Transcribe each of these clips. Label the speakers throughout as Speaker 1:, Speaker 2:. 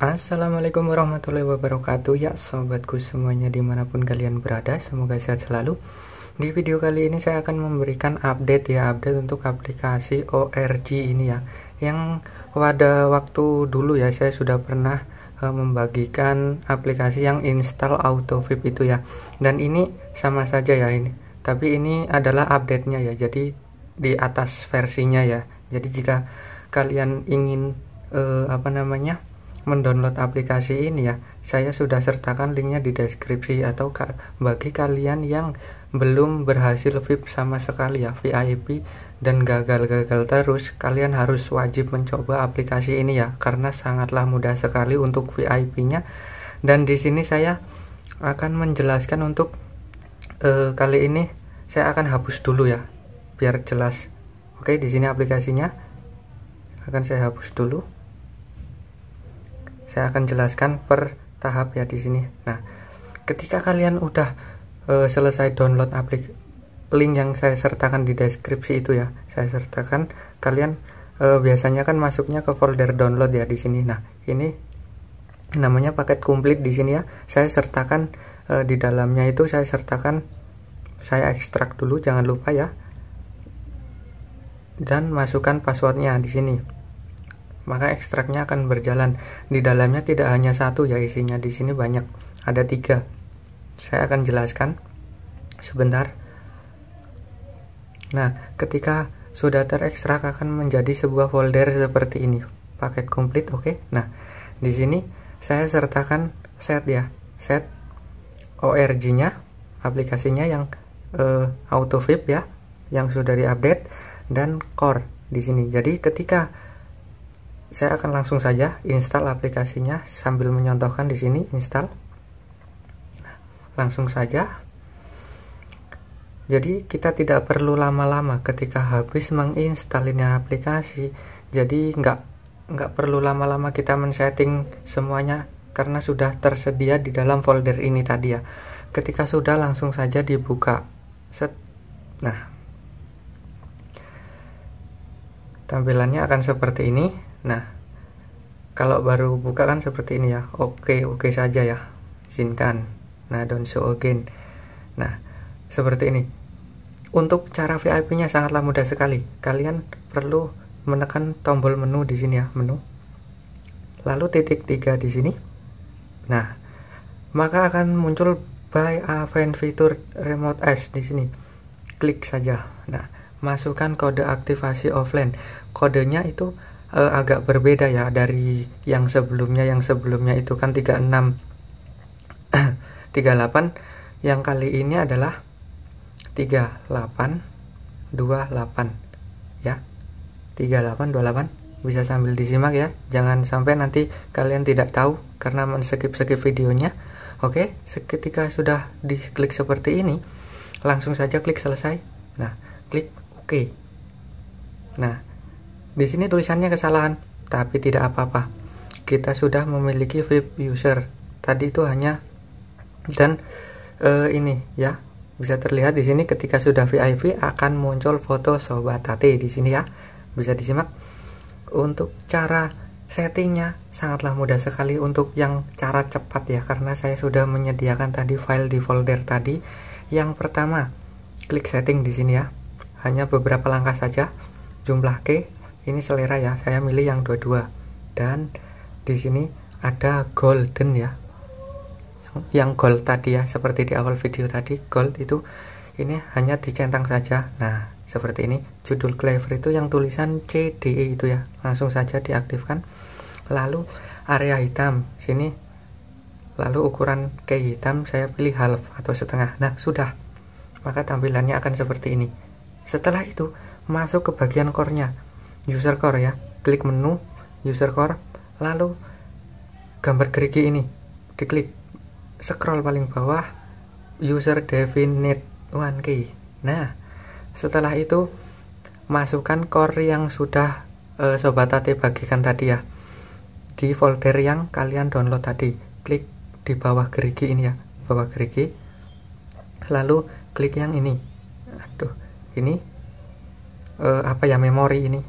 Speaker 1: Assalamualaikum warahmatullahi wabarakatuh. Ya sobatku semuanya dimanapun kalian berada, semoga sehat selalu. Di video kali ini saya akan memberikan update untuk aplikasi ORG ini ya, yang pada waktu dulu ya saya sudah pernah membagikan aplikasi yang install AutoVIP itu ya. Dan ini sama saja ya ini, tapi ini adalah update-nya ya, jadi di atas versinya ya. Jadi jika kalian ingin mendownload aplikasi ini ya, saya sudah sertakan linknya di deskripsi. Atau bagi kalian yang belum berhasil VIP sama sekali ya, VIP dan gagal-gagal terus, kalian harus wajib mencoba aplikasi ini ya, karena sangatlah mudah sekali untuk VIP-nya. Dan di sini saya akan menjelaskan untuk kali ini saya akan hapus dulu ya, biar jelas. Oke, di sini aplikasinya akan saya hapus dulu. Saya akan jelaskan per tahap ya di sini. Nah, ketika kalian udah selesai download link yang saya sertakan di deskripsi itu ya, saya sertakan, kalian biasanya kan masuknya ke folder download ya di sini. Nah, ini namanya paket komplit di sini ya. Saya sertakan di dalamnya itu saya sertakan, saya ekstrak dulu, jangan lupa ya. Dan masukkan passwordnya di sini. Maka ekstraknya akan berjalan. Di dalamnya tidak hanya satu ya isinya, di sini banyak, ada 3. Saya akan jelaskan sebentar. Nah, ketika sudah terekstrak akan menjadi sebuah folder seperti ini, paket komplit. Oke. Nah, di sini saya sertakan set ya, set ORG-nya, aplikasinya yang AutoVIP ya, yang sudah diupdate, dan core di sini. Jadi ketika saya akan langsung saja install aplikasinya sambil menyontohkan di sini install. Nah, langsung saja. Jadi kita tidak perlu lama-lama ketika habis menginstalnya aplikasi. Jadi nggak perlu lama-lama kita men-setting semuanya, karena sudah tersedia di dalam folder ini tadi ya. Ketika sudah, langsung saja dibuka. Set. Nah, tampilannya akan seperti ini. Nah, kalau baru buka kan seperti ini ya. Oke saja ya, izinkan. Nah, don't show again. Nah, seperti ini. Untuk cara VIP-nya sangatlah mudah sekali. Kalian perlu menekan tombol menu di sini ya, menu. Lalu titik 3 di sini. Nah, maka akan muncul by Advanced Feature Remote S di sini. Klik saja. Nah, masukkan kode aktivasi offline. Kodenya itu agak berbeda ya dari yang sebelumnya. Yang sebelumnya itu kan 36 38, yang kali ini adalah 3828 ya. 3828. Bisa sambil disimak ya, jangan sampai nanti kalian tidak tahu karena men-skip videonya. Oke, ketika sudah diklik seperti ini, langsung saja klik selesai. Nah, klik OK. Nah, di sini tulisannya kesalahan, tapi tidak apa-apa. Kita sudah memiliki VIP user. Tadi itu hanya, dan ini ya, bisa terlihat di sini ketika sudah VIP akan muncul foto Sobat Tate di sini ya. Bisa disimak. Untuk cara settingnya sangatlah mudah sekali untuk yang cara cepat ya, karena saya sudah menyediakan tadi file di folder tadi. Yang pertama, klik setting di sini ya. Hanya beberapa langkah saja. Jumlah key. Ini selera ya, saya milih yang 22. Dan di sini ada golden ya, yang gold tadi ya, seperti di awal video tadi, gold itu ini hanya dicentang saja. Nah, seperti ini. Judul clever itu yang tulisan CDE itu ya, langsung saja diaktifkan. Lalu area hitam sini, lalu ukuran key hitam saya pilih half atau setengah. Nah, sudah, maka tampilannya akan seperti ini. Setelah itu masuk ke bagian core-nya, user core ya, klik menu user core, lalu gambar gerigi ini diklik, scroll paling bawah, user definite 1 key. Nah, setelah itu masukkan core yang sudah Sobat Tate bagikan tadi ya, di folder yang kalian download tadi. Klik di bawah gerigi ini ya, bawah gerigi, lalu klik yang ini. Aduh, ini memori ini.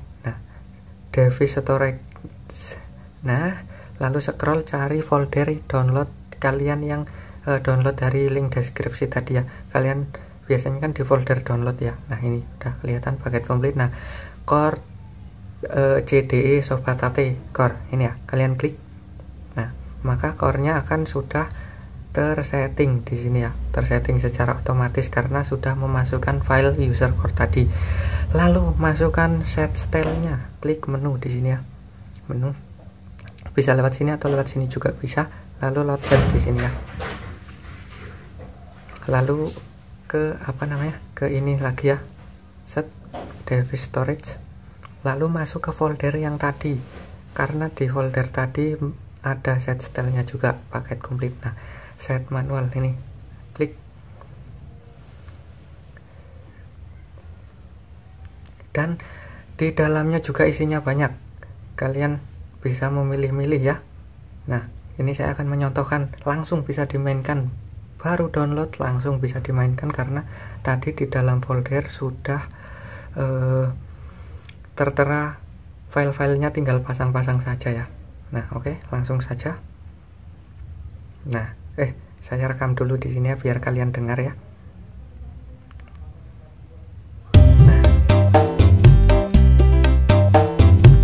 Speaker 1: Device storage. Nah, lalu scroll cari folder download kalian yang download dari link deskripsi tadi ya. Kalian biasanya kan di folder download ya. Nah ini udah kelihatan paket komplit. Nah core JDE Sobat AT core ini ya, kalian klik. Nah maka core-nya akan sudah tersetting di sini ya, tersetting secara otomatis karena sudah memasukkan file user core tadi. Lalu masukkan set style-nya, klik menu di sini ya, menu bisa lewat sini atau lewat sini juga bisa. Lalu load set di sini ya, lalu ke ke ini lagi ya, set device storage, lalu masuk ke folder yang tadi karena di folder tadi ada set style-nya juga paket komplit. Nah set manual ini klik, dan di dalamnya juga isinya banyak, kalian bisa memilih-milih ya. Nah ini saya akan menyontohkan, langsung bisa dimainkan, baru download langsung bisa dimainkan karena tadi di dalam folder sudah tertera file-filenya, tinggal pasang-pasang saja ya. Nah oke, langsung saja. Nah saya rekam dulu di sini ya biar kalian dengar ya. Nah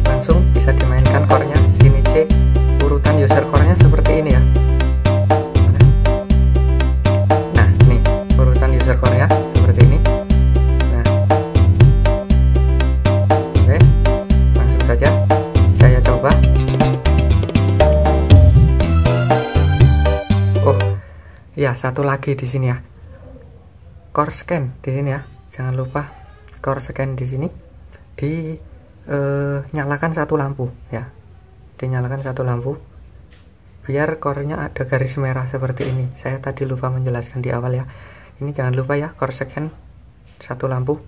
Speaker 1: langsung bisa dimainkan core-nya. Sini C, urutan user core-nya seperti ini ya. Nah nih urutan user core-nya seperti ini. Nah oke, langsung saja saya coba. Ya, satu lagi di sini ya, core scan di sini ya. Jangan lupa core scan di sini. Nyalakan satu lampu ya. Dinyalakan satu lampu biar core-nya ada garis merah seperti ini. Saya tadi lupa menjelaskan di awal ya. Ini jangan lupa ya, core scan satu lampu.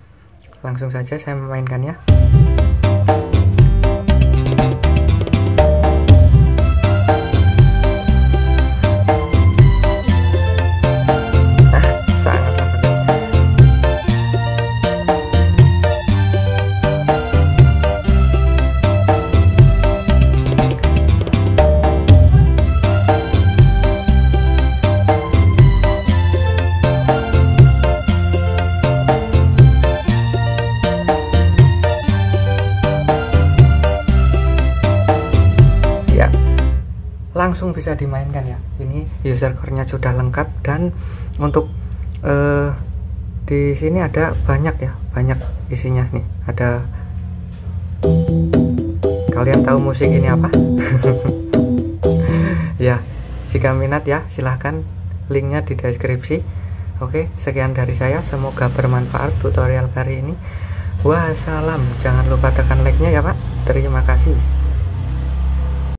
Speaker 1: Langsung saja saya memainkannya. Langsung bisa dimainkan ya. Ini user core-nya sudah lengkap, dan untuk di sini ada banyak ya, banyak isinya nih. Ada, kalian tahu musik ini apa? Ya, jika minat ya silahkan, linknya di deskripsi. Oke, sekian dari saya, semoga bermanfaat tutorial kali ini. Wassalam, jangan lupa tekan like-nya ya Pak. Terima kasih.